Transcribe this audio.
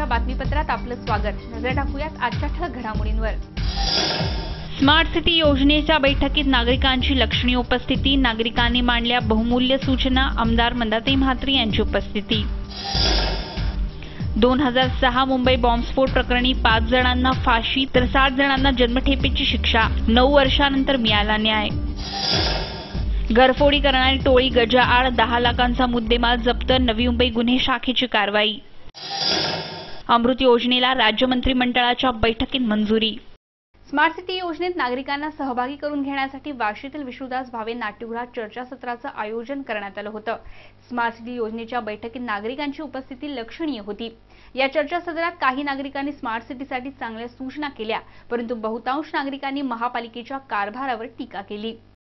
महाराष्ट्राच्या बातमीपत्रात आपलं स्वागत। नजर टाकूयात आजच्या ठळक घडामोडींवर। स्मार्ट सिटी योजनेच्या बैठकीत नागरिकांची लक्षणीय उपस्थिती। नागरिकांनी मांडल्या बहुमूल्य सूचना। आमदार मंदाताई म्हात्रे यांची उपस्थिती। 2006 मुंबई बॉम्बस्फोट प्रकरणी 5 जणांना फाशी तर 7 जणांना जन्मठेपेची शिक्षा। 9 वर्षांनंतर मिळाला न्याय। घरफोडी करणारी टोळी गजाआड 10 लाखांचा मुद्देमाल जप्त। नवी मुंबई गुन्हे शाखेची कारवाई। अमृत योजनेला राज्य मंत्रिमंडळाच्या बैठकीत मंजुरी। स्मार्ट सिटी योजनेत नागरिकांना सहभागी करून घेण्यासाठी वाशीतील विष्णुदास भावे नाट्यगृहात चर्चासत्राचं आयोजन करण्यात आलं होतं। स्मार्ट सिटी योजनेच्या बैठकीत नागरिकांची उपस्थिती लक्षणीय होती। या चर्चासत्रात काही नागरिकांनी स्मार्ट सिटीसाठी चांगल्या सूचना केल्या, परंतु बहुतांश नागरिकांनी महापालिकेच्या कारभारावर टीका केली।